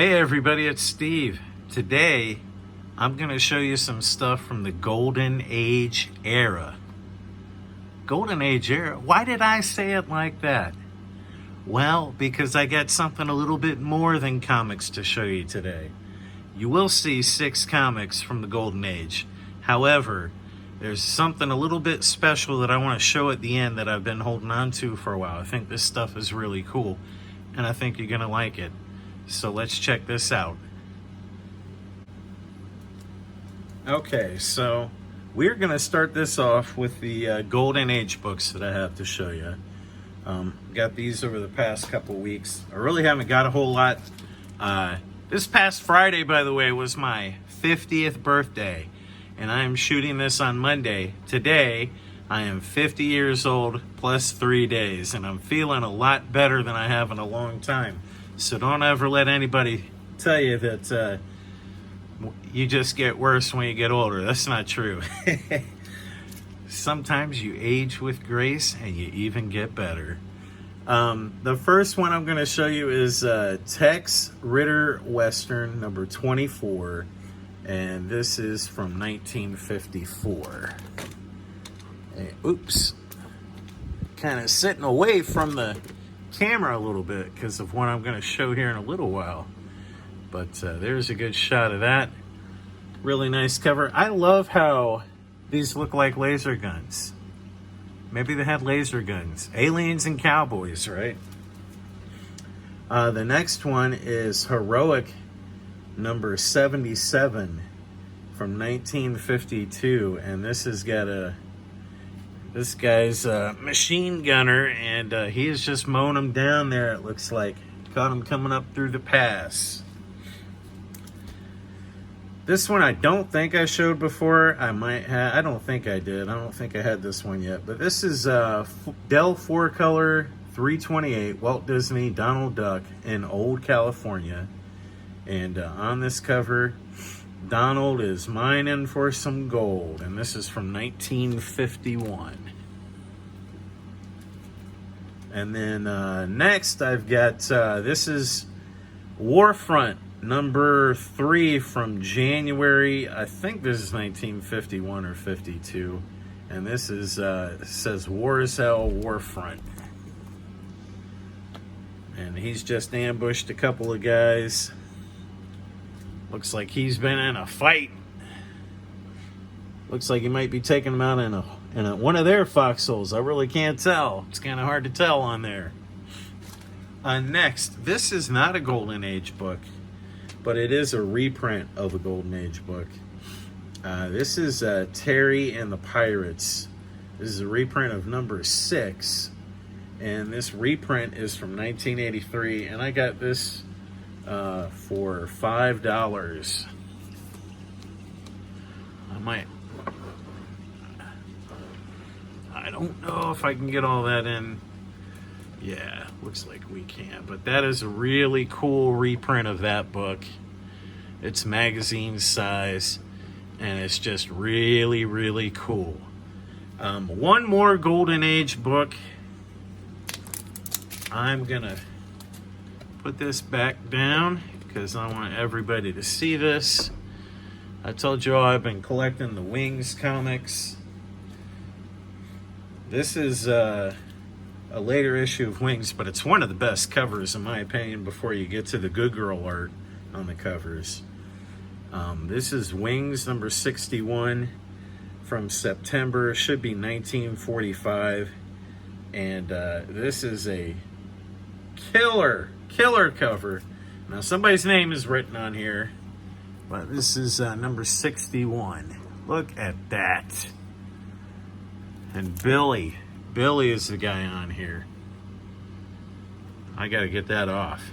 Hey everybody, it's Steve. Today, I'm going to show you some stuff from the Golden Age era. Golden Age era? Why did I say it like that? Well, because I got something a little bit more than comics to show you today. You will see 6 comics from the Golden Age. However, there's something a little bit special that I want to show at the end that I've been holding on to for a while. I think this stuff is really cool, and I think you're going to like it. So let's check this out. Okay, so we're going to start this off with the Golden Age books that I have to show you. Got these over the past couple weeks. I really haven't got a whole lot. This past Friday, by the way, was my 50th birthday, and I am shooting this on Monday. Today, I am 50 years old plus 3 days, and I'm feeling a lot better than I have in a long time. So don't ever let anybody tell you that you just get worse when you get older. That's not true. Sometimes you age with grace and you even get better. The first one I'm going to show you is Tex Ritter Western number 24. And this is from 1954. Hey, oops. Kind of sitting away from the camera a little bit because of what I'm going to show here in a little while, but there's a good shot of that. Really nice cover. I love how these look like laser guns. Maybe they had laser guns. Aliens and cowboys, right? The next one is Heroic number 77 from 1952, and this has got this guy's a machine gunner, and he is just mowing them down there, it looks like. Caught him coming up through the pass. This one I don't think I showed before. I might have. I don't think I did. I don't think I had this one yet. But this is Dell 4-color 328 Walt Disney Donald Duck in Old California. And on this cover, Donald is mining for some gold, and this is from 1951. And then next I've got, this is Warfront number 3 from January, I think this is 1951 or 52. And this is, says War is Hell Warfront. And he's just ambushed a couple of guys. Looks like he's been in a fight. Looks like he might be taking them out in one of their foxholes. I really can't tell. It's kind of hard to tell on there. Next, this is not a Golden Age book, but it is a reprint of a Golden Age book. This is Terry and the Pirates. This is a reprint of number 6, and this reprint is from 1983, and I got this for $5. I don't know if I can get all that in. Yeah, looks like we can. But that is a really cool reprint of that book. It's magazine size, and it's just really, really cool. One more Golden Age book. I'm gonna put this back down because I want everybody to see this. I told you all I've been collecting the Wings comics. This is a later issue of Wings, but it's one of the best covers in my opinion before you get to the good girl art on the covers. This is Wings number 61 from September, should be 1945, and this is a killer cover. Now somebody's name is written on here, but this is number 61. Look at that. And Billy is the guy on here. I gotta get that off.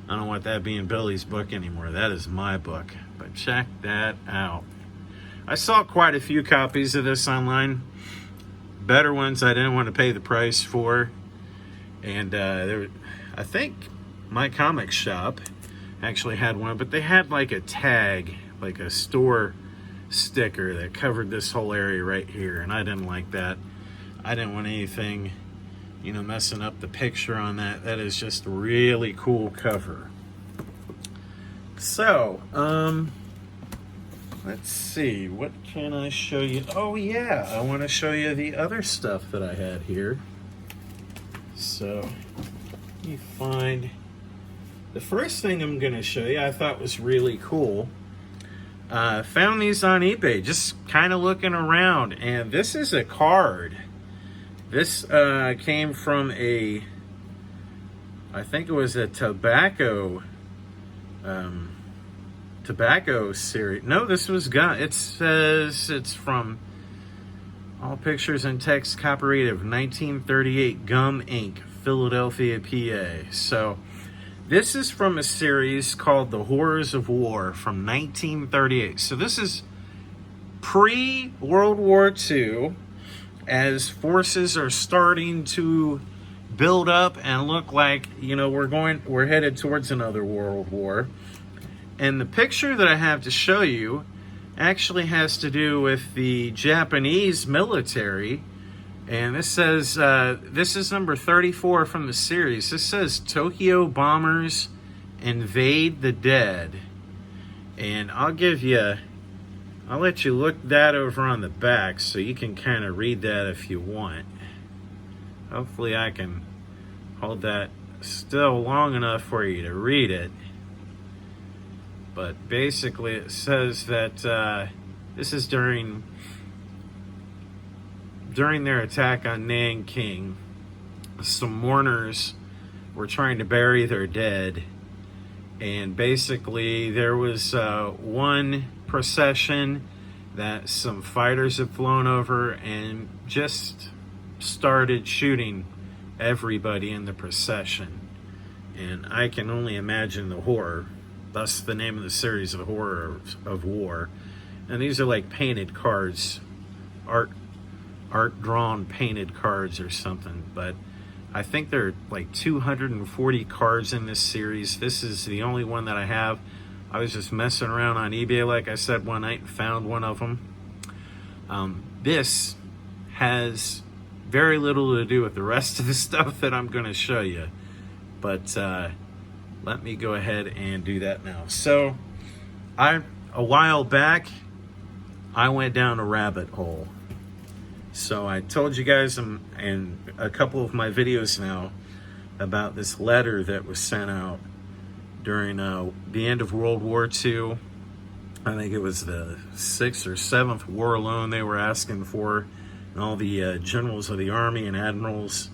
I don't want that being Billy's book anymore. That is my book. But check that out. I saw quite a few copies of this online. Better ones I didn't want to pay the price for. And I think my comic shop actually had one, but they had like a tag, like a store sticker that covered this whole area right here, and I didn't like that. I didn't want anything, messing up the picture on that. That is just a really cool cover. So, let's see, what can I show you? Oh yeah, I want to show you the other stuff that I had here. So, you find the first thing I'm going to show you I thought was really cool. Found these on eBay, just kind of looking around, and this is a card. This came from I think it was a tobacco series. No, this was gun. It says it's from All Pictures and Text, copyright of 1938, Gum Inc., Philadelphia, PA. So this is from a series called The Horrors of War from 1938. So this is pre-World War II, as forces are starting to build up and look like, we're headed towards another world war. And the picture that I have to show you actually has to do with the Japanese military. And this says, this is number 34 from the series. This says Tokyo bombers invade the dead. And I'll let you look that over on the back so you can kind of read that if you want. Hopefully I can hold that still long enough for you to read it. But basically it says that this is during their attack on Nanking. Some mourners were trying to bury their dead. And basically there was one procession that some fighters had flown over and just started shooting everybody in the procession. And I can only imagine the horror. Thus the name of the series, The Horror of War. And these are like painted cards, art drawn painted cards or something. But I think there are like 240 cards in this series. This is the only one that I have. I was just messing around on eBay, like I said, one night and found one of them. This has very little to do with the rest of the stuff that I'm going to show you. But let me go ahead and do that now. So, a while back, I went down a rabbit hole. So I told you guys in a couple of my videos now about this letter that was sent out during the end of World War II. I think it was the 6th or 7th war loan they were asking for. And all the generals of the Army and admirals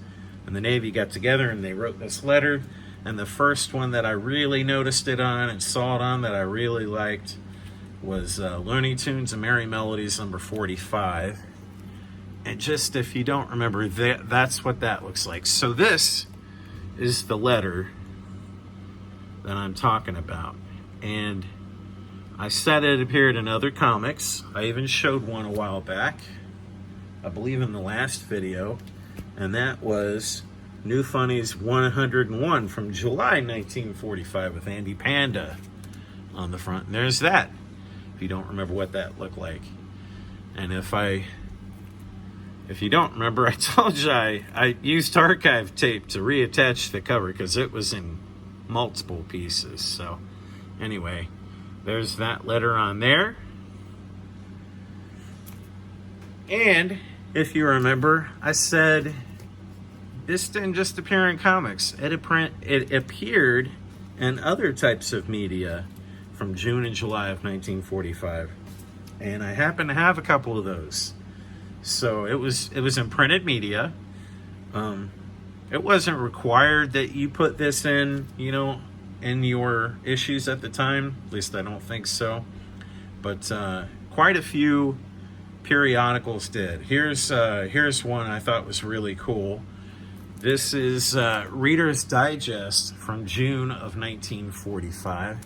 and the Navy got together and they wrote this letter. And the first one that I really noticed it on and saw it on that I really liked was Looney Tunes and Merry Melodies number 45. And just if you don't remember, that's what that looks like. So this is the letter that I'm talking about. And I said it appeared in other comics. I even showed one a while back, I believe in the last video. And that was New Funny's 101 from July 1945 with Andy Panda on the front. And there's that, if you don't remember what that looked like. And if you don't remember, I told you I used archive tape to reattach the cover because it was in multiple pieces. So anyway, there's that letter on there. And if you remember, I said this didn't just appear in comics. It appeared in other types of media from June and July of 1945. And I happen to have a couple of those. So it was in printed media. It wasn't required that you put this in your issues at the time. At least I don't think so. But quite a few periodicals did. Here's one I thought was really cool. This is Reader's Digest from June of 1945.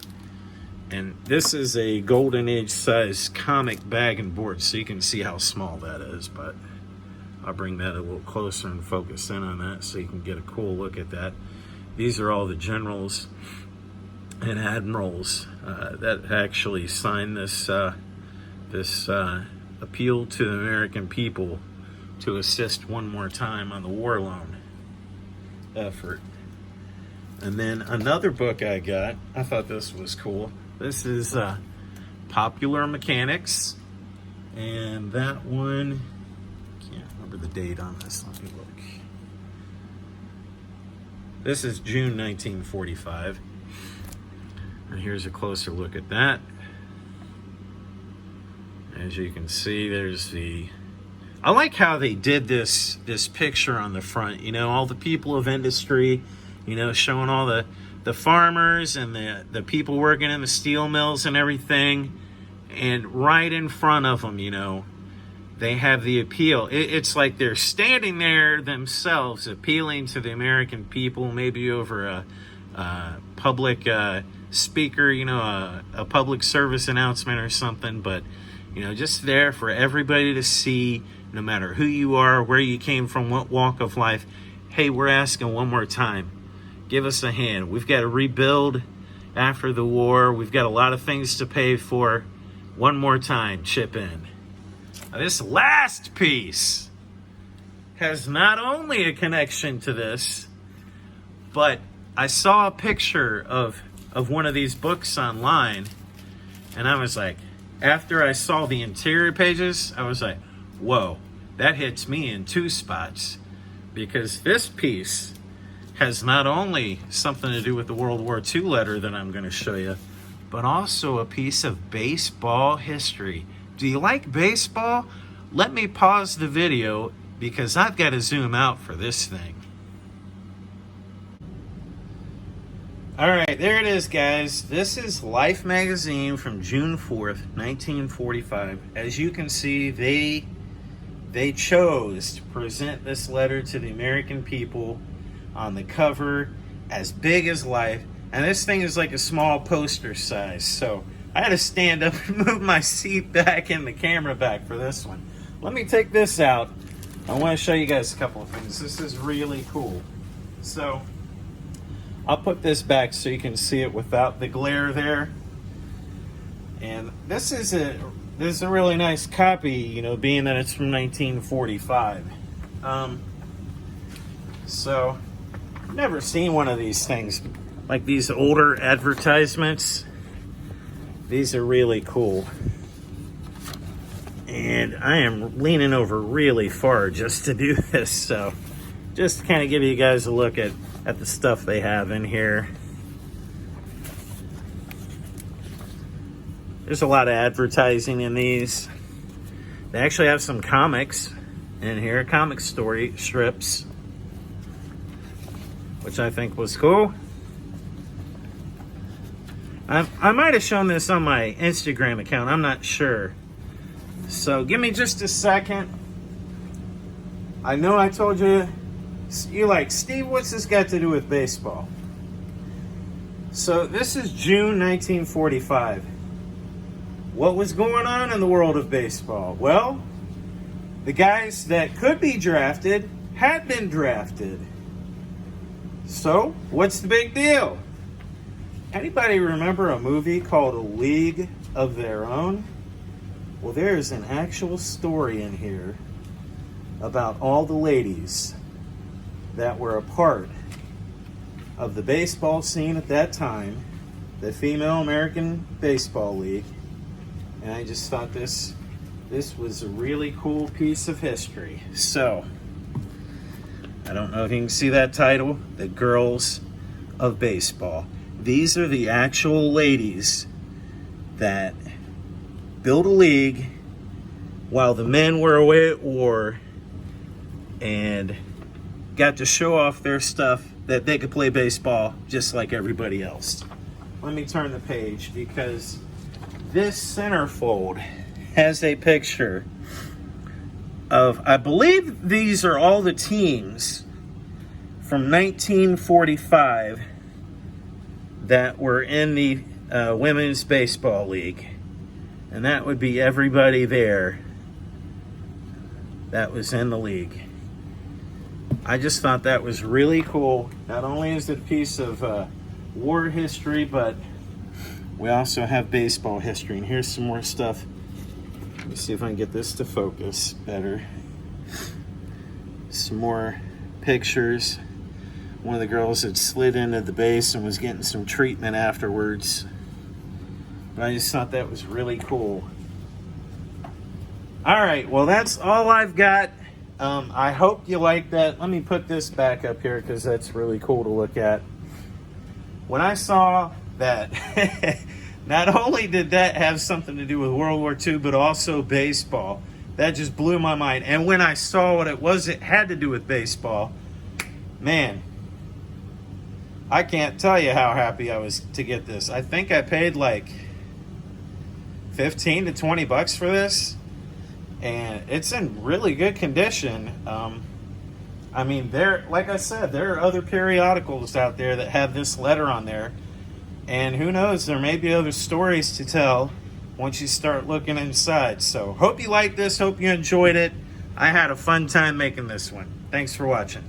And this is a Golden Age size comic bag and board, so you can see how small that is. But I'll bring that a little closer and focus in on that so you can get a cool look at that. These are all the generals and admirals that actually signed this appeal to the American people to assist one more time on the war loan effort. And then another book I got, I thought this was cool. This is Popular Mechanics. And that one, can't remember the date on this. Let me look. This is June 1945. And here's a closer look at that. As you can see, there's the... I like how they did this picture on the front. You know, all the people of industry, you know, showing all the farmers and the people working in the steel mills and everything. And right in front of them, you know, they have the appeal. It's like they're standing there themselves, appealing to the American people, maybe over a public speaker, you know, a public service announcement or something. But, you know, just there for everybody to see, no matter who you are, where you came from, what walk of life. Hey, we're asking one more time. Give us a hand. We've got to rebuild after the war. We've got a lot of things to pay for. One more time, chip in. Now, this last piece has not only a connection to this, but I saw a picture of one of these books online, and I was like, after I saw the interior pages, I was like, whoa, that hits me in two spots. Because this piece has not only something to do with the World War II letter that I'm going to show you, but also a piece of baseball history. Do you like baseball? Let me pause the video because I've got to zoom out for this thing. All right, there it is, guys. This is Life magazine from June 4th, 1945. As you can see, they chose to present this letter to the American people on the cover, as big as life. And this thing is like a small poster size, so I had to stand up and move my seat back and the camera back for this one. Let me take this out. I want to show you guys a couple of things. This is really cool. So I'll put this back so you can see it without the glare there. And this is a really nice copy, you know, being that it's from 1945. So I've never seen one of these things. Like these older advertisements, these are really cool. And I am leaning over really far just to do this, so just to kind of give you guys a look at the stuff they have in here. There's a lot of advertising in these. They actually have some comics in here, comic story strips, which I think was cool. I might have shown this on my Instagram account. I'm not sure. So give me just a second. I know I told you, you're like, Steve, what's this got to do with baseball? So this is June 1945. What was going on in the world of baseball? Well, the guys that could be drafted had been drafted. So what's the big deal? Anybody remember a movie called A League of Their Own? Well, there's an actual story in here about all the ladies that were a part of the baseball scene at that time, the Female American Baseball League. And I just thought this was a really cool piece of history. So, I don't know if you can see that title, The Girls of Baseball. These are the actual ladies that built a league while the men were away at war and got to show off their stuff that they could play baseball just like everybody else. Let me turn the page because this centerfold has a picture of, I believe these are all the teams from 1945 that were in the Women's Baseball League. And that would be everybody there that was in the league. I just thought that was really cool. Not only is it a piece of war history, but we also have baseball history. And here's some more stuff. Let me see if I can get this to focus better. Some more pictures. One of the girls had slid into the base and was getting some treatment afterwards. I just thought that was really cool. All right, well, that's all I've got. I hope you like that. Let me put this back up here because that's really cool to look at. When I saw that, not only did that have something to do with World War II, but also baseball, that just blew my mind. And when I saw what it was, it had to do with baseball. Man, I can't tell you how happy I was to get this. I think I paid like 15 to 20 bucks for this. And it's in really good condition. I mean, like I said, there are other periodicals out there that have this letter on there. And who knows, there may be other stories to tell once you start looking inside. So, hope you liked this. Hope you enjoyed it. I had a fun time making this one. Thanks for watching.